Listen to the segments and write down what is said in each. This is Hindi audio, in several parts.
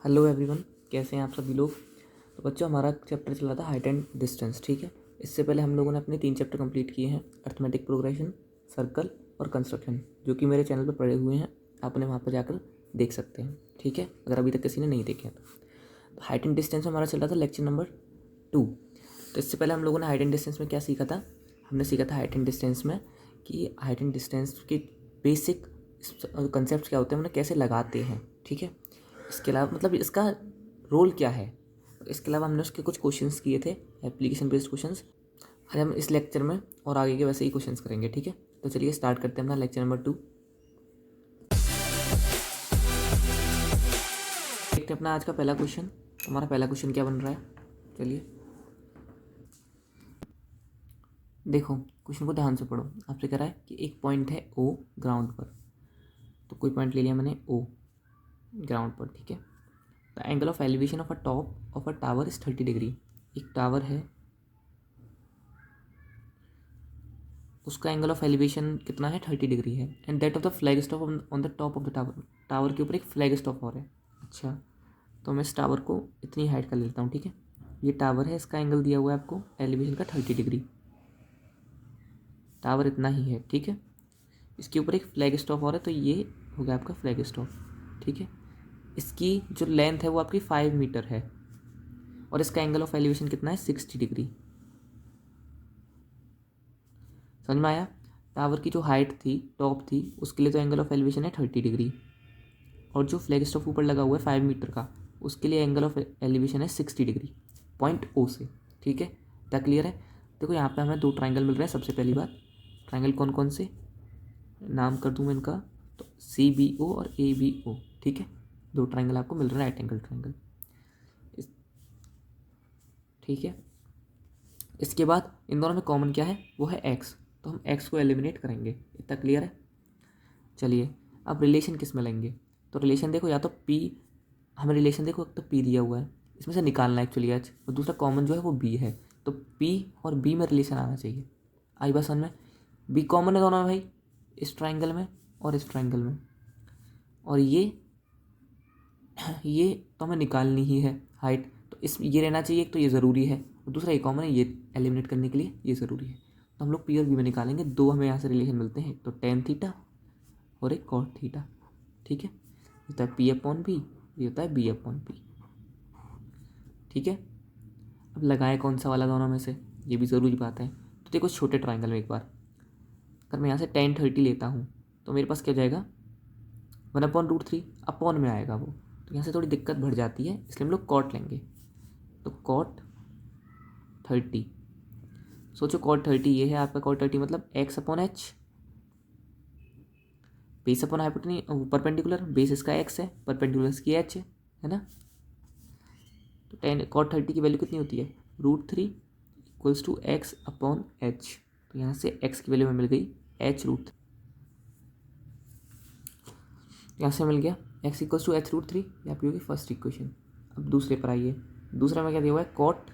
हेलो एवरीवन, कैसे हैं आप सभी लोग। तो बच्चों, हमारा चैप्टर चल रहा था हाइट एंड डिस्टेंस। ठीक है, इससे पहले हम लोगों ने अपने 3 चैप्टर कंप्लीट किए हैं, अर्थमेटिक प्रोग्रेशन, सर्कल और कंस्ट्रक्शन, जो कि मेरे चैनल पर पड़े हुए हैं। आप उन्हें वहाँ पर जाकर देख सकते हैं। ठीक है, अगर अभी तक किसी ने नहीं देखे हैं तो हाइट एंड डिस्टेंस में हमारा चल रहा था लेक्चर नंबर 2। तो इससे पहले हम लोगों ने हाइट एंड डिस्टेंस में क्या सीखा था। हमने सीखा था हाइट एंड डिस्टेंस में कि हाइट एंड डिस्टेंस के बेसिक कंसेप्ट क्या होते हैं, उन्हें कैसे लगाते हैं। ठीक है, इसके अलावा मतलब इसका रोल क्या है। इसके अलावा हमने उसके कुछ क्वेश्चंस किए थे, एप्लीकेशन बेस्ड क्वेश्चंस। आज हम इस लेक्चर में और आगे के वैसे ही क्वेश्चंस करेंगे। ठीक है, तो चलिए स्टार्ट करते हैं अपना लेक्चर नंबर 2। देखते हैं अपना आज का पहला क्वेश्चन। हमारा पहला क्वेश्चन क्या बन रहा है, चलिए देखो। क्वेश्चन को ध्यान से पढ़ो। आपसे कह रहा है कि एक पॉइंट है ओ ग्राउंड पर। तो कोई पॉइंट ले लिया मैंने ओ ग्राउंड पर। ठीक है, the angle of elevation of a top of a tower is 30 degree. एक टावर है, उसका एंगल ऑफ एलिवेशन कितना है, 30 डिग्री है। And that of the flag stop on the top of the tower. Tower के ऊपर एक फ्लैग स्टॉप और है। अच्छा, तो मैं इस टावर को इतनी हाइट का ले लेता हूँ। ठीक है, ये टावर है, इसका एंगल दिया हुआ है आपको एलिवेशन का 30 डिग्री। टावर इतना ही है। ठीक है, इसके ऊपर एक फ्लैग स्टॉप और है, तो ये हो गया आपका फ्लैग स्टॉप। ठीक है, इसकी जो लेंथ है वो आपकी 5 मीटर है और इसका एंगल ऑफ एलिवेशन कितना है, 60 डिग्री। समझ में आया। टावर की जो हाइट थी, टॉप थी, उसके लिए तो एंगल ऑफ एलिवेशन है 30 डिग्री, और जो फ्लैग स्टॉप ऊपर लगा हुआ है 5 मीटर का, उसके लिए एंगल ऑफ एलिवेशन है 60 डिग्री पॉइंट ओ से। ठीक है, क्या क्लियर है। देखो यहाँ पे हमें 2 ट्राइंगल मिल रहे हैं। सबसे पहली बात, ट्राइंगल कौन कौन से नाम कर दूँ मैं इनका, तो CBO और ABO। ठीक है, 2 ट्राइंगल आपको मिल रहे हैं, राइट एंगल ट्राइंगल। ठीक है, इसके बाद इन दोनों में कॉमन क्या है, वो है एक्स। तो हम एक्स को एलिमिनेट करेंगे। इतना क्लियर है। चलिए, अब रिलेशन किस में लेंगे। तो रिलेशन देखो, या तो पी, हमें रिलेशन देखो, एक तो पी दिया हुआ है, इसमें से निकालना है एक्चुअली एच, और दूसरा कॉमन जो है वो बी है। तो पी और बी में रिलेशन आना चाहिए। आई बात समझ में। बी कॉमन है दोनों में भाई, इस ट्राइंगल में और इस ट्राइंगल में। और ये तो हमें निकालनी ही है हाइट, तो इस ये रहना चाहिए। एक तो ये ज़रूरी है, और दूसरा ये कॉमन है, ये एलिमिनेट करने के लिए ये ज़रूरी है। तो हम लोग पी और बी में निकालेंगे। 2 हमें यहाँ से रिलेशन मिलते हैं, तो टेन थीटा और एक कॉट थीटा। ठीक है, ये होता है पी अपॉन बी, ये होता है बी अपॉन पी। ठीक है, अब लगाएं कौन सा वाला दोनों में से, ये भी ज़रूरी बात है। तो देखो छोटे ट्राइंगल में एक बार, अगर मैं यहाँ से टेन 30 लेता हूँ तो मेरे पास क्या हो जाएगा, 1/√3 अपॉन में आएगा वो। तो यहाँ से थोड़ी दिक्कत बढ़ जाती है, इसलिए हम लोग कॉट लेंगे। तो कॉट 30, सोचो कॉट 30 ये है आपका। कॉट 30 मतलब x upon h, base upon hypotenuse perpendicular. Base इसका एक्स है, परपेंडिकुलर इसकी एच है ना। तो कॉट 30 की वैल्यू कितनी होती है, √3 equals to x upon h. तो यहाँ से एक्स की वैल्यू में मिल गई H√3, यहाँ से मिल गया एक्स इक्वल्स टू H√3। ये आपकी होगी फर्स्ट इक्वेशन। अब दूसरे पर आइए। दूसरा में क्या दिया हुआ है, कॉट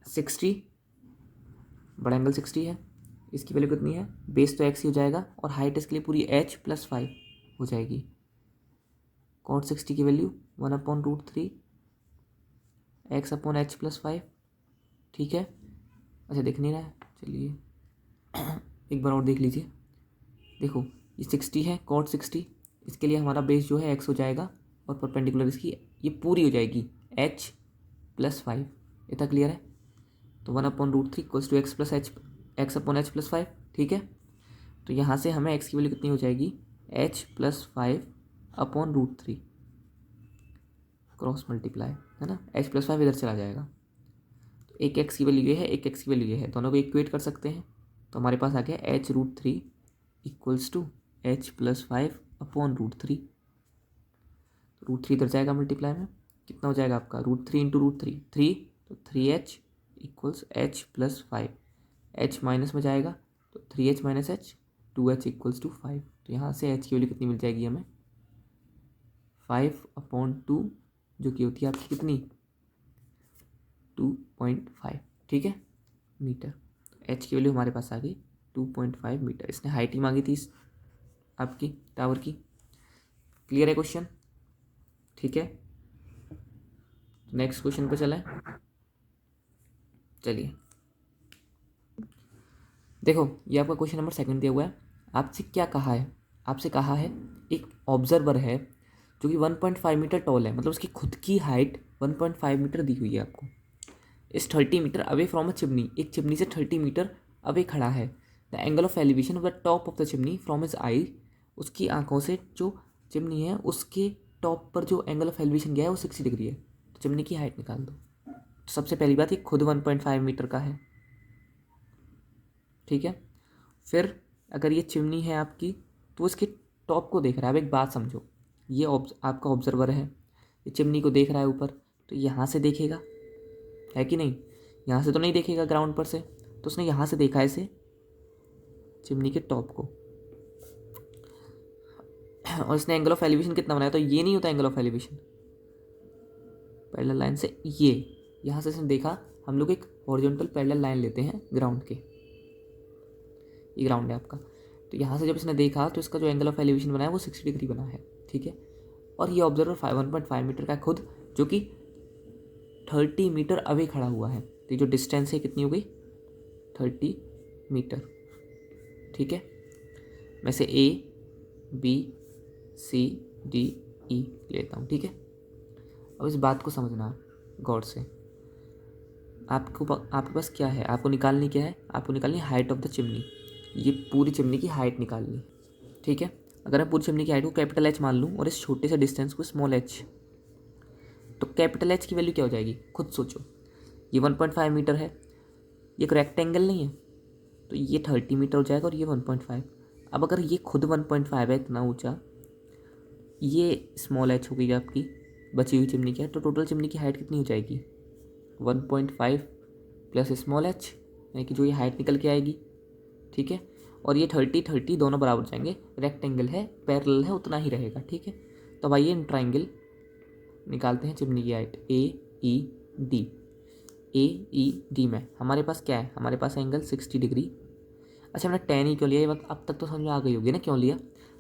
60, बड़ा एंगल 60 है, इसकी वैल्यू कितनी है, बेस तो एक्स ही हो जाएगा और हाइट इसके लिए पूरी H+5 हो जाएगी। कॉट 60 की वैल्यू 1/√3 एक्स अपॉन H+5। ठीक है, अच्छा दिख नहीं रहा है, चलिए एक बार और देख लीजिए। देखो ये 60 है, कॉट 60, इसके लिए हमारा बेस जो है एक्स हो जाएगा और परपेंडिकुलर इसकी ये पूरी हो जाएगी H+5। इतना क्लियर है। तो 1/√3 equals to x upon H+5। ठीक है, तो यहाँ से हमें एक्स की वैल्यू कितनी हो जाएगी, H+5 अपॉन √3 क्रॉस मल्टीप्लाई, है ना। H+5 इधर चला जाएगा, तो एक एक्स की वैल्यू ये है, एक एक्स की वैल्यू ये है, दोनों को इक्वेट कर सकते हैं। तो हमारे पास आ गया H√3 equals to H+5 upon √3। √3 इधर जाएगा मल्टीप्लाई में, कितना हो जाएगा आपका, √3 इंटू √3 3, तो 3H equals H+5। H minus में जाएगा तो 3H minus H, 2H equals to 5। तो यहाँ से H की वैल्यू कितनी मिल जाएगी हमें, 5/2, जो कि होती है आपकी कितनी, 2.5। ठीक है, मीटर। H की वैल्यू हमारे पास आ गई 2.5 मीटर। इसने हाइट ही मांगी थी आपकी टावर की। क्लियर है क्वेश्चन। ठीक है, नेक्स्ट क्वेश्चन पे चलें। चलिए देखो, ये आपका क्वेश्चन नंबर 2 दिया हुआ है। आपसे क्या कहा है, आपसे कहा है एक ऑब्जर्वर है जो कि 1.5 मीटर टॉल है, मतलब उसकी खुद की हाइट 1.5 मीटर दी हुई है आपको। Is 30 meter away from a chimney, एक चिमनी से 30 मीटर अवे खड़ा है। The angle of elevation of the top of the chimney from his eye, उसकी आंखों से जो चिमनी है उसके टॉप पर जो एंगल ऑफ एलिवेशन गया है वो 60 डिग्री है। तो चिमनी की हाइट निकाल दो। तो सबसे पहली बात, ये खुद 1.5 मीटर का है, ठीक है। फिर अगर ये चिमनी है आपकी तो इसके टॉप को देख रहा है। अब एक बात समझो, ये आपका ऑब्जर्वर है, ये चिमनी को देख रहा है ऊपर, तो यहाँ से देखेगा, है कि नहीं? यहाँ से तो नहीं देखेगा ग्राउंड पर से, तो उसने यहाँ से देखा है इसे, चिमनी के टॉप को, और इसने एंगल ऑफ एलिवेशन कितना बनाया? तो ये नहीं होता angle of elevation, parallel line से ये, यहाँ से इसने देखा। हम लोग एक हॉरिजॉन्टल पैरेलल लाइन लेते हैं ग्राउंड के, ये ग्राउंड है आपका। तो यहाँ से जब इसने देखा तो इसका जो एंगल ऑफ एलिवेशन बना है वो 60 डिग्री बना है, ठीक है। और ये ऑब्जर्वर 1.5 मीटर का खुद, जो कि 30 मीटर अवे खड़ा हुआ है। तो जो डिस्टेंस है कितनी हो गई? 30 मीटर, ठीक है। मैं से A B C D E लेता हूँ, ठीक है। अब इस बात को समझना गौर से। आपके पास क्या है? आपको निकालनी क्या है? आपको निकालनी हाइट ऑफ द चिमनी। ये पूरी चिमनी की हाइट निकालनी, ठीक है। अगर मैं पूरी चिमनी की हाइट को कैपिटल H मान लूँ और इस छोटे से डिस्टेंस को स्मॉल h, तो कैपिटल H की वैल्यू क्या हो जाएगी? खुद सोचो, ये 1.5 मीटर है, ये एक रेक्टेंगल नहीं है, तो ये 30 मीटर हो जाएगा और ये 1.5। अब अगर ये खुद 1.5 है इतना ऊंचा, ये स्मॉल h हो गई आपकी बची हुई चिमनी की, तो टोटल चिमनी की हाइट कितनी हो जाएगी? 1.5 प्लस स्मॉल h, यानी कि जो ये हाइट निकल के आएगी, ठीक है। और ये 30 दोनों बराबर जाएंगे, रेक्टेंगल है, पैरेलल है, उतना ही रहेगा, ठीक है। तो अब आइए ट्राइंगल निकालते हैं चिमनी की हाइट AED। AED में हमारे पास क्या है? हमारे पास एंगल 60 डिग्री। अच्छा, हमने 10 ही क्यों लिया? ये बात अब तक तो समझ में आ गई होगी ना क्यों लिया।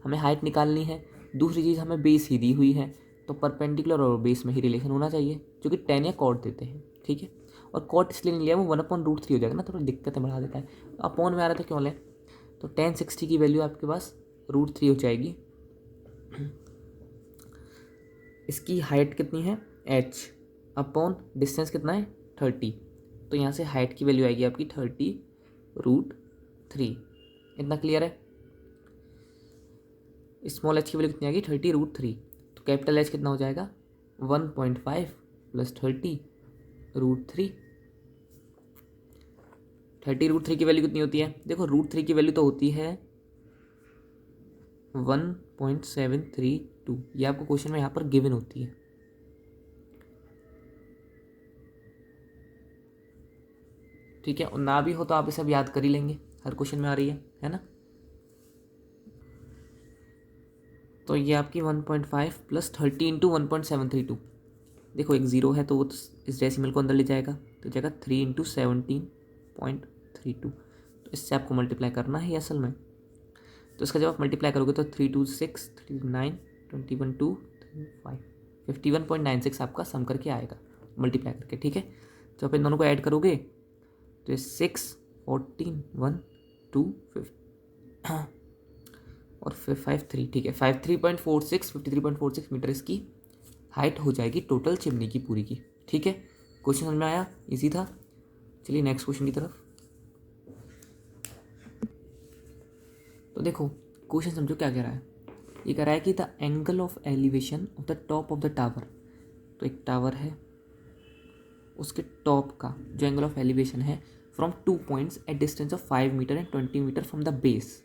हमें हाइट निकालनी है, दूसरी चीज़ हमें बेस ही दी हुई है, तो परपेंडिकुलर और बेस में ही रिलेशन होना चाहिए, जो कि 10 या कॉट देते हैं, ठीक है। और कॉट इसलिए नहीं लिया, वो 1/√3 हो जाएगा ना, थोड़ा दिक्कतें बढ़ा देता है। अपॉन में आ रहा था क्यों लें? तो 1060 की वैल्यू आपके पास √3 हो जाएगी। इसकी हाइट कितनी है? h अपॉन डिस्टेंस कितना है? 30। तो यहाँ से हाइट की वैल्यू आएगी आपकी 30√3। इतना क्लियर है? स्मॉल h की वैल्यू कितनी आएगी? 30√3। तो कैपिटल H कितना हो जाएगा? 1.5 प्लस 30√3। 30√3 की वैल्यू कितनी होती है? देखो, √3 की वैल्यू तो होती है 1.732। ये आपको क्वेश्चन में यहाँ पर गिवन होती है, ठीक है। और ना भी हो तो आप इसे अब याद कर ही लेंगे, हर क्वेश्चन में आ रही है ना। तो ये आपकी 1.5 प्लस 30 इंटू 1.732। देखो, एक ज़ीरो है तो वो इस डेसिमल को अंदर ले जाएगा, तो जाएगा 3 इंटू 17.32। तो इससे आपको मल्टीप्लाई करना है असल में। तो इसका जब आप मल्टीप्लाई करोगे तो 3 2 6 3 9 21 2 5 51.96 आपका सम करके आएगा मल्टीप्लाई करके, ठीक है। तो आप इन दोनों को ऐड करोगे तो ये 6 14 1 2 5 और फिर 53, ठीक है। 53.46 मीटर इसकी हाइट हो जाएगी टोटल चिमनी की पूरी की, ठीक है। क्वेश्चन समझ में आया? इजी था। चलिए नेक्स्ट क्वेश्चन की तरफ। तो देखो, क्वेश्चन समझो क्या कह रहा है। ये कह रहा है कि the angle of elevation of the top of the tower. तो एक टावर है, उसके टॉप का जो एंगल ऑफ एलिवेशन है from 2 points at distance of 5 metre and 20 metre from the base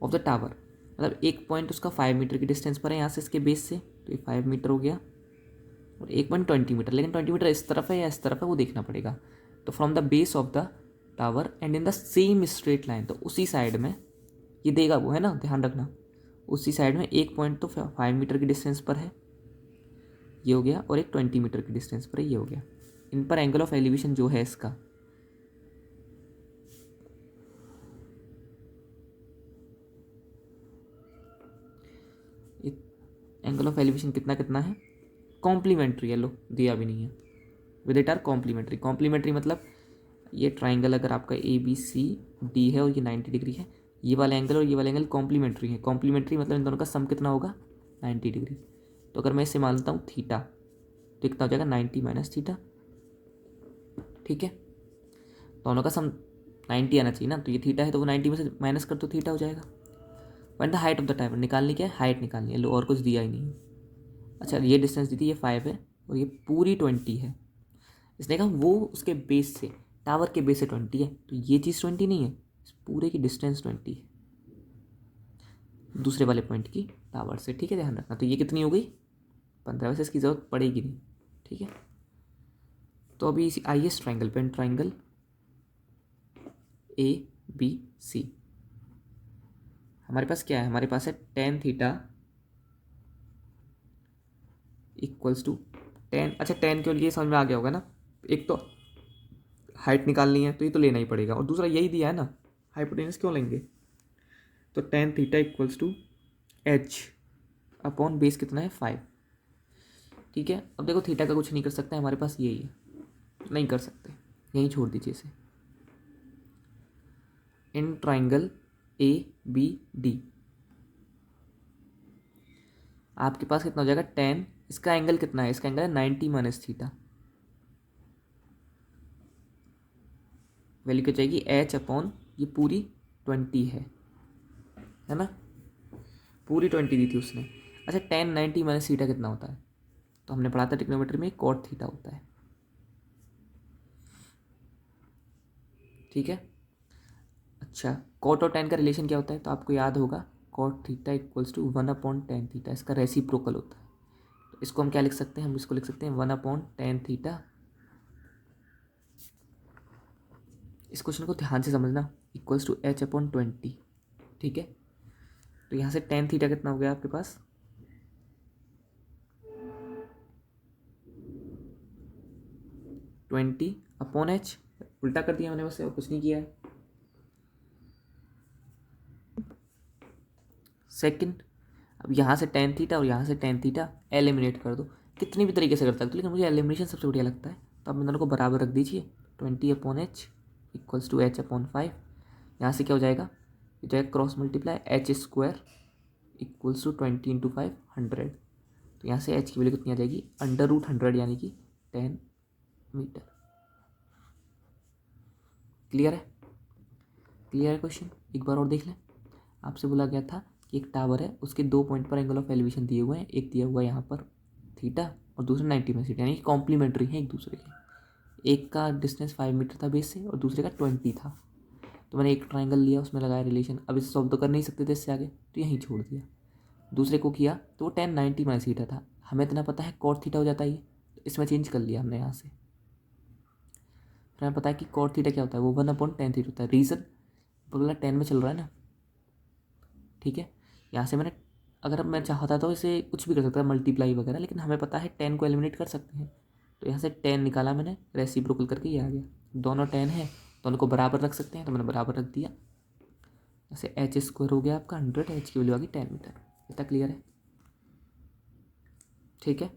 of the tower. मतलब एक पॉइंट उसका 5 मीटर की डिस्टेंस पर है यहाँ से इसके बेस से, तो ये 5 मीटर हो गया, और एक पॉइंट 20 मीटर, लेकिन 20 मीटर इस तरफ है या इस तरफ है वो देखना पड़ेगा। तो from the base of the tower and in the same straight line, तो उसी साइड में ये देगा वो, है ना, ध्यान रखना। उसी साइड में एक पॉइंट तो 5 मीटर की डिस्टेंस पर है, ये हो गया, और एक 20 मीटर की डिस्टेंस पर है, ये हो गया। इन पर एंगल ऑफ एलिवेशन जो है इसका, एंगल ऑफ एलिवेशन कितना कितना है, कॉम्प्लीमेंट्री है, लो दिया भी नहीं है, with it are complementary. Complementary मतलब ये ट्राइंगल अगर आपका ABCD है और ये 90 डिग्री है, ये वाला एंगल और ये वाला एंगल कॉम्प्लीमेंट्री है। कॉम्प्लीमेंट्री मतलब इन दोनों का सम कितना होगा, 90 डिग्री। तो अगर मैं इसे मान लेता हूँ थीटा, तो कितना हो जाएगा 90 माइनस थीटा, ठीक है। दोनों का सम 90 आना चाहिए ना, तो ये थीटा है तो वो 90 में से माइनस कर तो थीटा हो जाएगा। Find the height of the tower, निकालनी क्या है, हाइट निकालनी है, लो और कुछ दिया ही नहीं है। अच्छा ये डिस्टेंस दी थी, ये 5 है और ये पूरी 20 है। इसने कहा वो उसके बेस से, टावर के बेस से 20 है, तो ये चीज़ 20 नहीं है, इस पूरे की डिस्टेंस 20 है दूसरे वाले पॉइंट की टावर से, ठीक है, ध्यान रखना। तो ये कितनी हो गई, 15, वैसे इसकी ज़रूरत पड़ेगी नहीं, ठीक है। तो अभी इसी आइए इस ट्राइंगल पे, ट्राइंगल ABC हमारे पास क्या है, हमारे पास है tan theta equals to ten. अच्छा tan के लिए समझ में आ गया होगा ना, एक तो हाइट निकालनी है तो ये तो लेना ही पड़ेगा, और दूसरा यही दिया है ना, हाइपोटेनस क्यों लेंगे। तो tan theta equals to H upon base कितना है 5, ठीक है। अब देखो थीटा का कुछ नहीं कर सकते, हमारे पास यही है, नहीं कर सकते, यहीं छोड़ दीजिए इसे। इन ट्राइंगल ABD आपके पास कितना हो जाएगा tan, इसका एंगल कितना है, इसका एंगल है 90 माइनस थीटा, वैल्यू क्या जाएगी H अपॉन ये पूरी 20 है ना, पूरी 20 दी थी उसने। अच्छा tan 90 माइनस थीटा कितना होता है, तो हमने पढ़ा था ट्रिग्नोमेट्री में cot थीटा होता है, ठीक है। अच्छा cot और tan का रिलेशन क्या होता है, तो आपको याद होगा cot theta equals to 1 upon tan theta, इसका रेसिप्रोकल होता है। तो इसको हम क्या लिख सकते हैं, हम इसको लिख सकते हैं 1 अपॉन tan थीटा। इस क्वेश्चन को ध्यान से समझना, इक्वल्स टू H अपॉन 20, ठीक है। तो यहाँ से tan थीटा कितना हो गया आपके पास, ट्वेंटी अपॉन H, उल्टा कर दिया मैंने वैसे, और कुछ नहीं किया है। सेकंड, अब यहाँ से tan थीटा और यहाँ से tan थीटा एलिमिनेट कर दो, कितनी भी तरीके से कर सकते हो, लेकिन मुझे एलिमिनेशन सबसे बढ़िया लगता है। तो आप इन दोनों को बराबर रख दीजिए, 20 upon H equals to H upon 5। यहाँ से क्या हो जाएगा, ये जाएगा cross multiply H square equals to 20 into 5 100। तो यहाँ से H की वैल्यू कितनी आ जाएगी, √100 यानी कि 10 मीटर। क्लियर है, क्लियर है क्वेश्चन, एक बार और देख लें। आपसे बोला गया था कि एक टावर है, उसके 2 पॉइंट पर एंगल ऑफ एलिवेशन दिए हुए हैं, एक दिया हुआ है यहाँ पर थीटा और दूसरा 90 में थीटा, यानी कि कॉम्प्लीमेंट्री है एक दूसरे के। एक का डिस्टेंस 5 मीटर था बेस से और दूसरे का 20 था। तो मैंने एक ट्राइंगल लिया, उसमें लगाया रिलेशन। अब इसे सॉल्व तो कर नहीं सकते थे इससे आगे, तो यहीं छोड़ दिया। दूसरे को किया तो वो tan 90 माइनस थीटा था, हमें इतना पता है cot थीटा हो जाता है ये, तो इसमें चेंज कर लिया हमने यहाँ से। फिर हमें पता है कि cot थीटा क्या होता है, वो 1 अपॉन tan थीटा होता है। रीज़न बोला 10 में चल रहा है ना, ठीक है। यहाँ से मैंने, अगर मैं चाहता तो इसे कुछ भी कर सकता था, मल्टीप्लाई वगैरह, लेकिन हमें पता है 10 को एलिमिनेट कर सकते हैं। तो यहाँ से 10 निकाला मैंने, रेसिप्रोकल करके ये आ गया। दोनों 10 है, दोनों को बराबर रख सकते हैं, तो मैंने बराबर रख दिया। ऐसे H स्क्वायर हो गया आपका 100, H की वैल्यू आ गई 10 मीटर। इतना क्लियर है, ठीक है।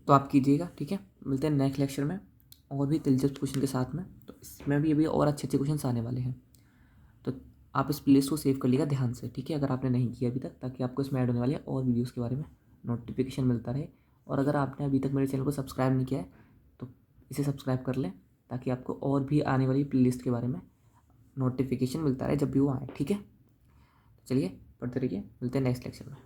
तो आप कीजिएगा, ठीक है। मिलते हैं नेक्स्ट लेक्चर में और भी दिलचस्प क्वेश्चन के साथ में। तो इसमें भी अभी और अच्छे अच्छे क्वेश्चन आने वाले हैं, तो आप इस प्लेलिस्ट को सेव कर लीजिएगा ध्यान से, ठीक है, अगर आपने नहीं किया अभी तक, ताकि आपको इसमें ऐड होने वाले और वीडियोस के बारे में नोटिफिकेशन मिलता रहे। और अगर आपने अभी तक मेरे चैनल को सब्सक्राइब नहीं किया है तो इसे सब्सक्राइब कर लें, ताकि आपको और भी आने वाली प्लेलिस्ट के बारे में नोटिफिकेशन मिलता रहे जब भी वो आए, ठीक है। चलिए पढ़ते रहिए, मिलते हैं नेक्स्ट लेक्चर में।